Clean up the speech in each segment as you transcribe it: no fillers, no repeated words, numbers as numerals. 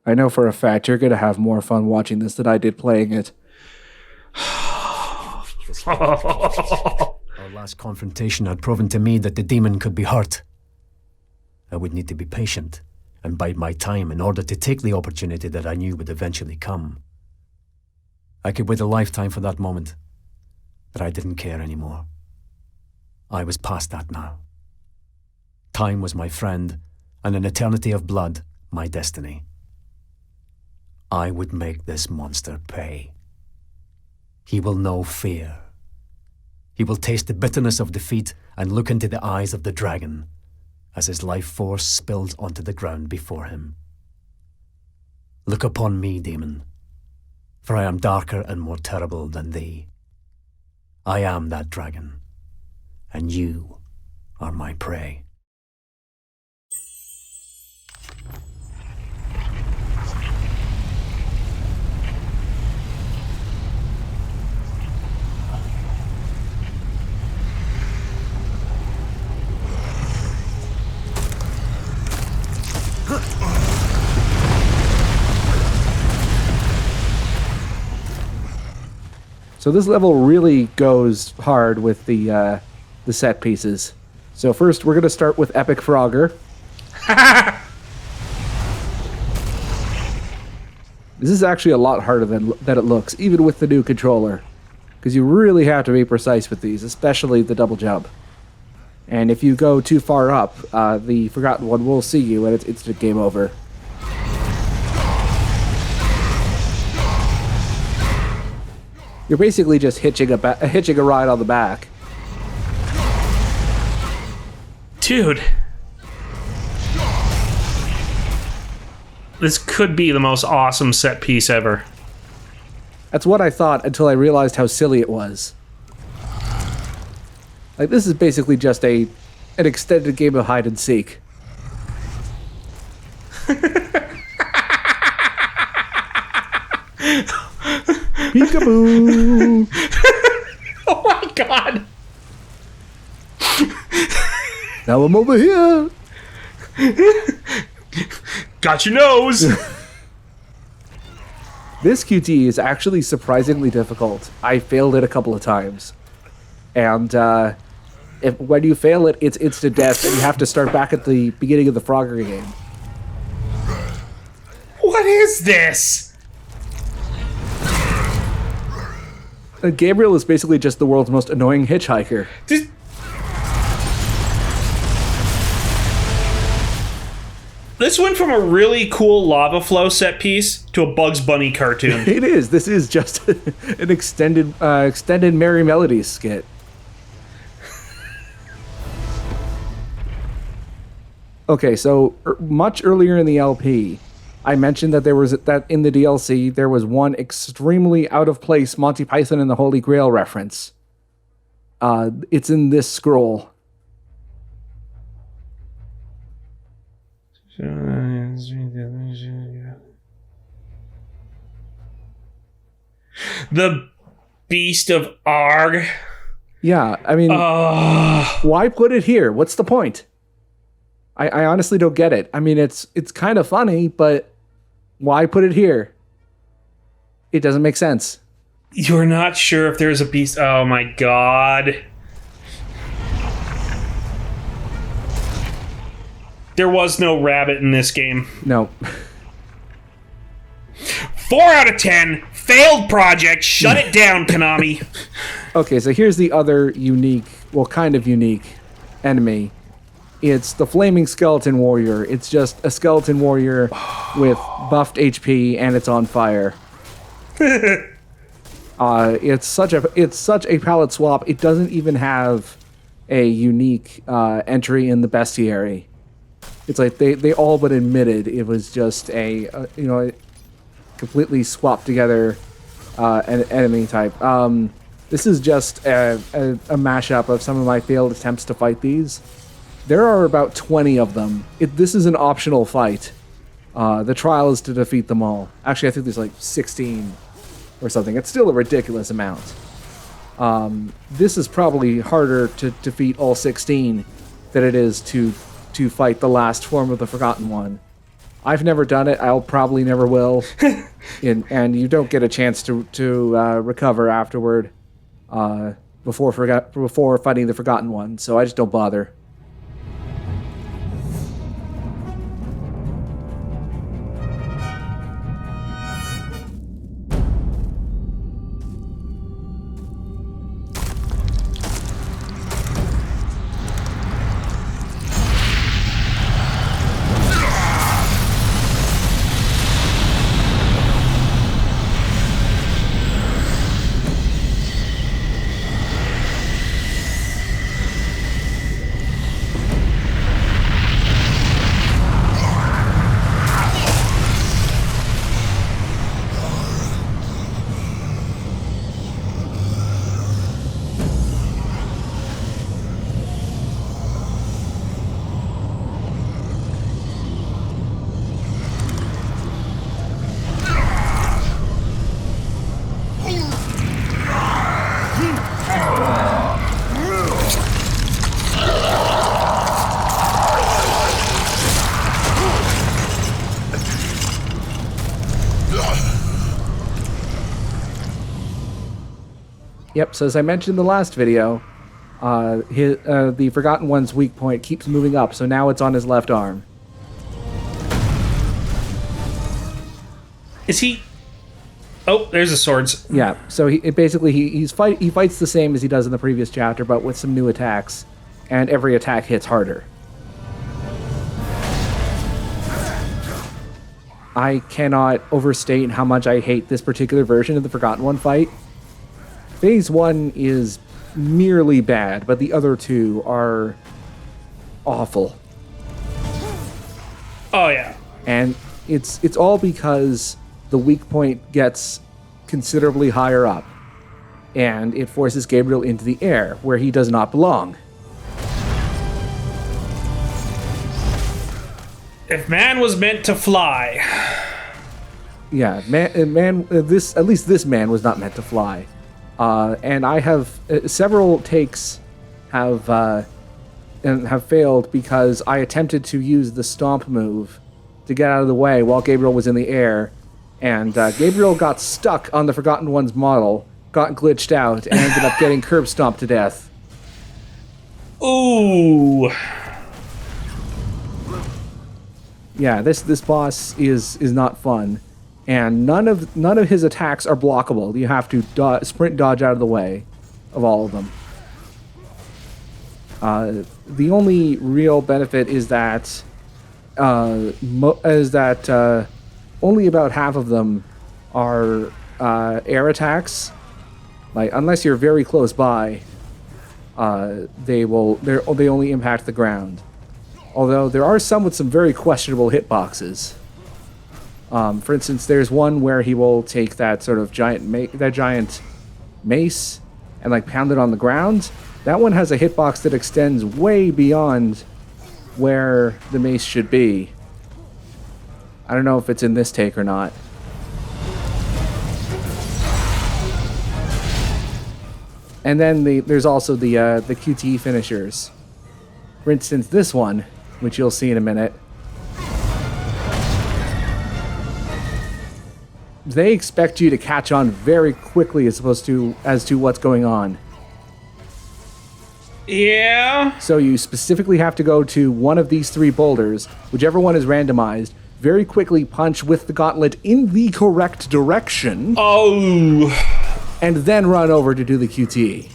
I know for a fact you're going to have more fun watching this than I did playing it. Our last confrontation had proven to me that the demon could be hurt. I would need to be patient and bide my time in order to take the opportunity that I knew would eventually come. I could wait a lifetime for that moment, but I didn't care anymore. I was past that now. Time was my friend, and an eternity of blood my destiny. I would make this monster pay. He will know fear. He will taste the bitterness of defeat and look into the eyes of the dragon as his life force spills onto the ground before him. Look upon me, demon, for I am darker and more terrible than thee. I am that dragon, and you are my prey. So this level really goes hard with the set pieces. So first, we're going to start with Epic Frogger. This is actually a lot harder than it looks, even with the new controller. Because you really have to be precise with these, especially the double jump. And if you go too far up, the Forgotten One will see you, and it's instant game over. You're basically just hitching a ride on the back. Dude. This could be the most awesome set piece ever. That's what I thought until I realized how silly it was. Like, this is basically just an extended game of hide and seek. Peekaboo! Oh my god! Now I'm over here! Got your nose! This QT is actually surprisingly difficult. I failed it a couple of times. And when you fail it, it's instant death, and you have to start back at the beginning of the Frogger game. What is this? Gabriel is basically just the world's most annoying hitchhiker. This went from a really cool lava flow set piece to a Bugs Bunny cartoon. It is. This is just an extended Merry Melodies skit. Okay, so much earlier in the LP, I mentioned that that in the DLC there was one extremely out of place Monty Python and the Holy Grail reference. It's in this scroll. The Beast of Aaargh. Yeah, I mean, why put it here? What's the point? I honestly don't get it. I mean, it's kind of funny, but why put it here? It doesn't make sense. You're not sure if there's a beast. Oh my god. There was no rabbit in this game. No. 4 out of 10. Failed project. Shut it down, Konami. Okay, so here's the other unique, well, kind of unique enemy. It's the Flaming Skeleton Warrior. It's just a skeleton warrior with buffed HP, and it's on fire. It's such a palette swap. It doesn't even have a unique entry in the bestiary. It's like they all but admitted it was just a completely swapped together an enemy type. This is just a mashup of some of my failed attempts to fight these. There are about 20 of them. This is an optional fight. The trial is to defeat them all. Actually, I think there's like 16 or something. It's still a ridiculous amount. This is probably harder to defeat all 16 than it is to fight the last form of the Forgotten One. I've never done it. I'll probably never will. And you don't get a chance to recover afterward before fighting the Forgotten One, so I just don't bother. Yep, so as I mentioned in the last video, the Forgotten One's weak point keeps moving up, so now it's on his left arm. Is he... Oh, there's the swords. Yeah, so he fights the same as he does in the previous chapter, but with some new attacks, and every attack hits harder. I cannot overstate how much I hate this particular version of the Forgotten One fight. Phase 1 is merely bad, but the other two are awful. Oh, yeah. And it's all because the weak point gets considerably higher up, and it forces Gabriel into the air, where he does not belong. If man was meant to fly... Yeah, at least this man was not meant to fly. And I have several takes have failed because I attempted to use the stomp move to get out of the way while Gabriel was in the air, and Gabriel got stuck on the Forgotten One's model, got glitched out, and ended up getting curb stomped to death. Ooh. Yeah, this boss is not fun. And none of his attacks are blockable. You have to sprint dodge out of the way of all of them. The only real benefit is that only about half of them are air attacks. Like, unless you're very close by, they only impact the ground. Although there are some with some very questionable hitboxes. For instance, there's one where he will take that sort of giant mace and like pound it on the ground. That one has a hitbox that extends way beyond where the mace should be. I don't know if it's in this take or not. And then there's also the QTE finishers. For instance, this one, which you'll see in a minute. They expect you to catch on very quickly as to what's going on. Yeah. So you specifically have to go to one of these three boulders, whichever one is randomized, very quickly punch with the gauntlet in the correct direction. Oh. And then run over to do the QT.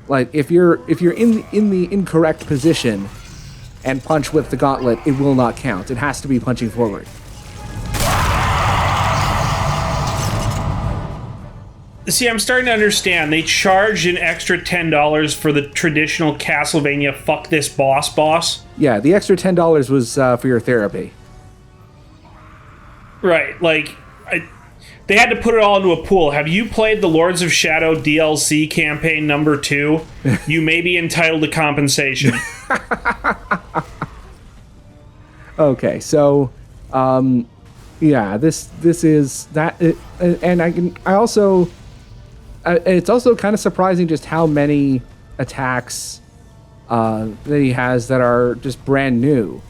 Like if you're in the incorrect position and punch with the gauntlet, it will not count. It has to be punching forward. See, I'm starting to understand. They charged an extra $10 for the traditional Castlevania fuck this boss. Yeah, the extra $10 was for your therapy. Right, like, they had to put it all into a pool. Have you played the Lords of Shadow DLC campaign number 2? You may be entitled to compensation. Okay, so, yeah, this is that, and I also, it's also kind of surprising just how many attacks that he has that are just brand new.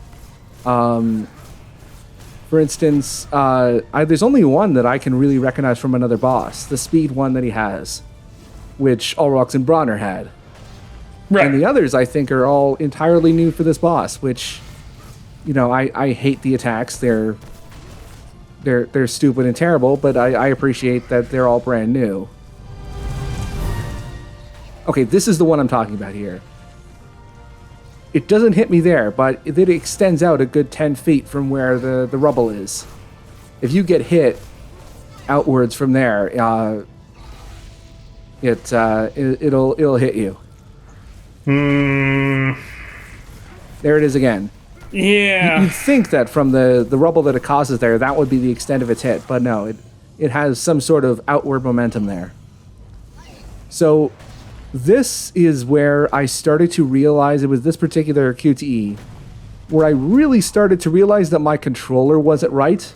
For instance, there's only one that I can really recognize from another boss, the speed one that he has, which Aaargh and Bronner had. Right. And the others, I think, are all entirely new for this boss, which, I hate the attacks. They're stupid and terrible, but I appreciate that they're all brand new. Okay, this is the one I'm talking about here. It doesn't hit me there, but it extends out a good 10 feet from where the rubble is. If you get hit outwards from there, it'll hit you. There it is again. Yeah. You'd think that from the rubble that it causes there, that would be the extent of its hit, but no, it has some sort of outward momentum there. So this is where I started to realize, it was this particular QTE, where I really started to realize that my controller wasn't right,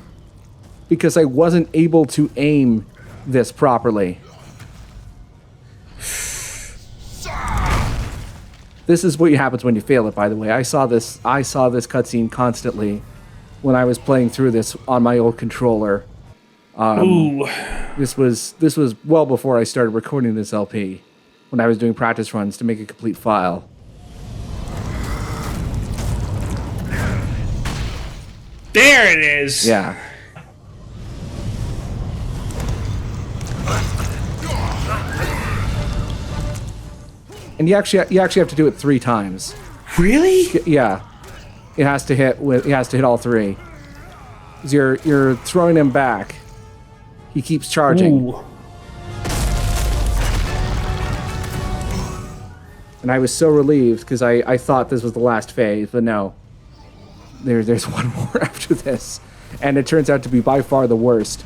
because I wasn't able to aim this properly. This is what happens when you fail it, by the way. I saw this cutscene constantly when I was playing through this on my old controller. Ooh. This was well before I started recording this LP, when I was doing practice runs to make a complete file. There it is. Yeah. And you actually have to do it 3 times. Really? Yeah. It has to hit all 3. 'Cause you're throwing him back. He keeps charging. Ooh. And I was so relieved because I thought this was the last phase, but no. There's one more after this, and it turns out to be by far the worst.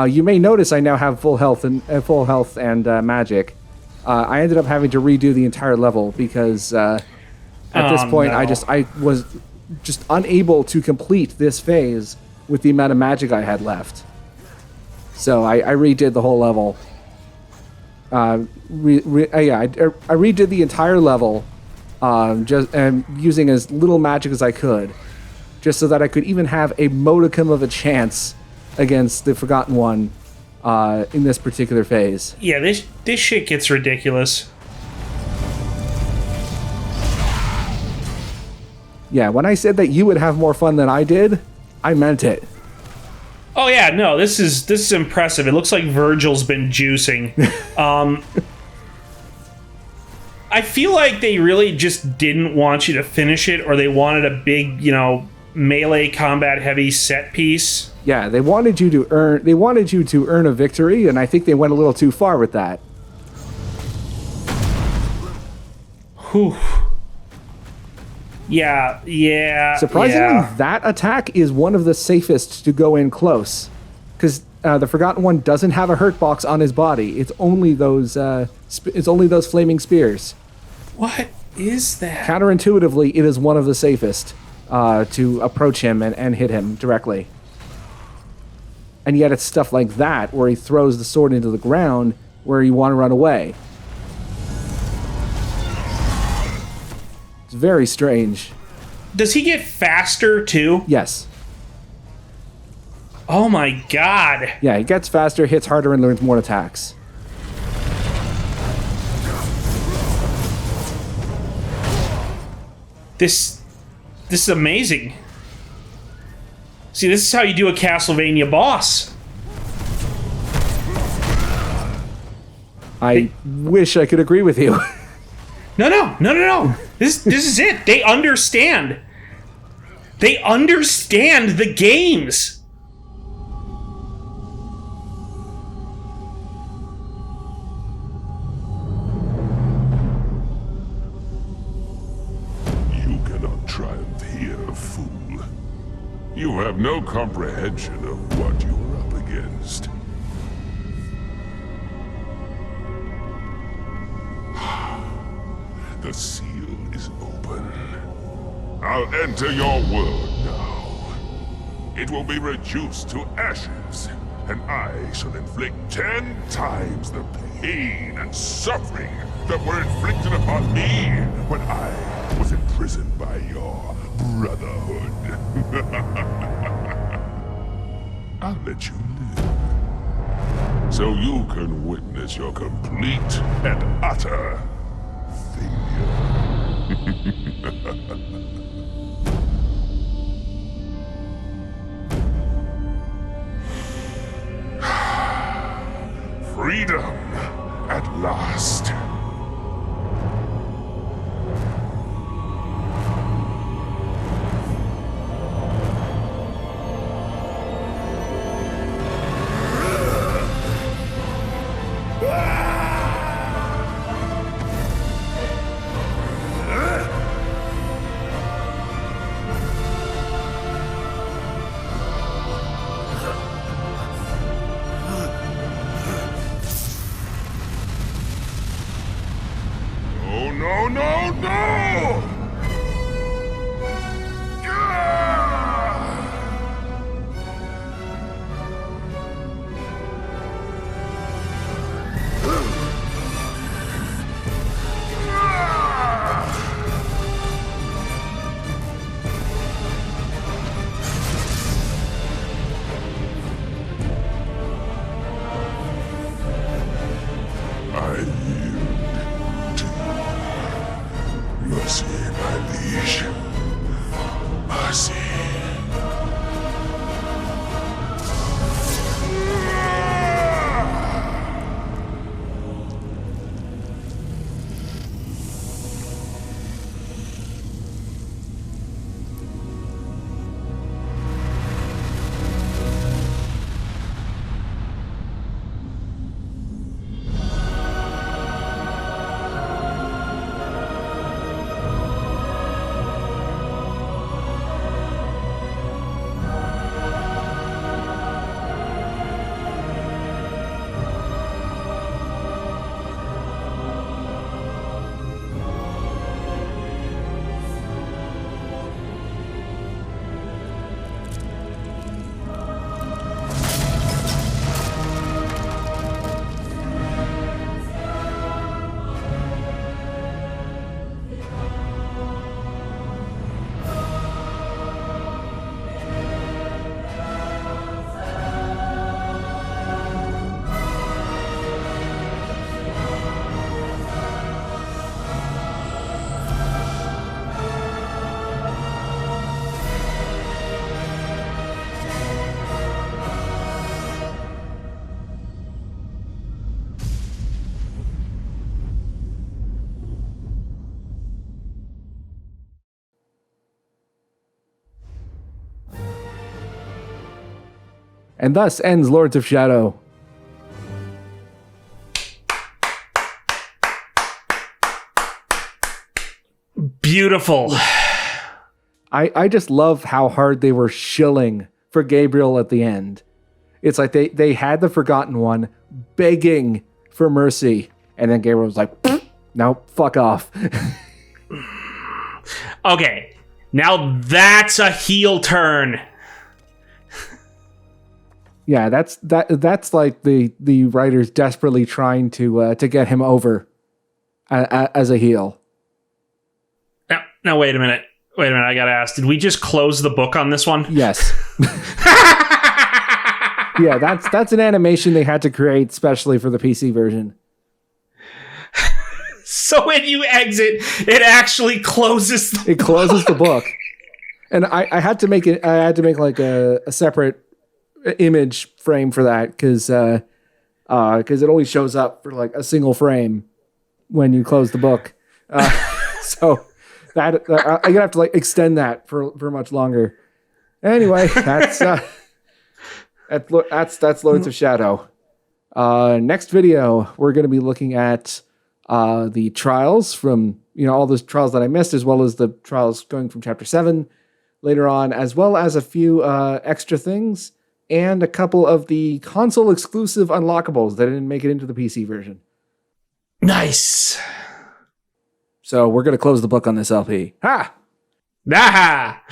You may notice I now have full health and magic. I ended up having to redo the entire level because at this point no. I was just unable to complete this phase with the amount of magic I had left. So I redid the whole level. I redid the entire level, just using as little magic as I could, just so that I could even have a modicum of a chance against the Forgotten One in this particular phase. Yeah, this shit gets ridiculous. Yeah, when I said that you would have more fun than I did, I meant it. Oh yeah, no, this is impressive. It looks like Virgil's been juicing. I feel like they really just didn't want you to finish it, or they wanted a big, melee combat heavy set piece. Yeah, they wanted you to earn a victory, and I think they went a little too far with that. Whew. Yeah. Surprisingly, that attack is one of the safest to go in close, because the Forgotten One doesn't have a hurt box on his body. It's only those flaming spears. What is that? Counterintuitively, it is one of the safest to approach him and hit him directly. And yet it's stuff like that, where he throws the sword into the ground, where you want to run away. It's very strange. Does he get faster, too? Yes. Oh my god. Yeah, he gets faster, hits harder, and learns more attacks. This is amazing. See, this is how you do a Castlevania boss. I wish I could agree with you. No. This is it. They understand. They understand the games. You cannot triumph here, fool. You have no comprehension of what you are up against. The seal is open. I'll enter your world now. It will be reduced to ashes, and I shall inflict 10 times the pain and suffering that were inflicted upon me when I was imprisoned by your brotherhood. I'll let you live, so you can witness your complete and utter failure. Freedom at last. No, no, no! I yield to you. Mercy, my liege. Mercy. And thus ends Lords of Shadow. Beautiful. I just love how hard they were shilling for Gabriel at the end. It's like they had the Forgotten One begging for mercy, and then Gabriel was like, no, fuck off. Okay, now that's a heel turn. Yeah, that's like the writers desperately trying to get him over as a heel. Now wait a minute. I gotta ask, did we just close the book on this one? Yes. Yeah, that's an animation they had to create specially for the PC version. So when you exit, it actually closes It closes the book. And I had to make like a separate image frame for that because it only shows up for like a single frame when you close the book. So that I'm gonna have to like extend that for much longer. Anyway, that's Lords of Shadow. Next video, we're gonna be looking at the trials from all those trials that I missed, as well as the trials going from chapter 7 later on, as well as a few extra things and a couple of the console exclusive unlockables that didn't make it into the PC version. Nice. So we're going to close the book on this LP. Ha! Aha!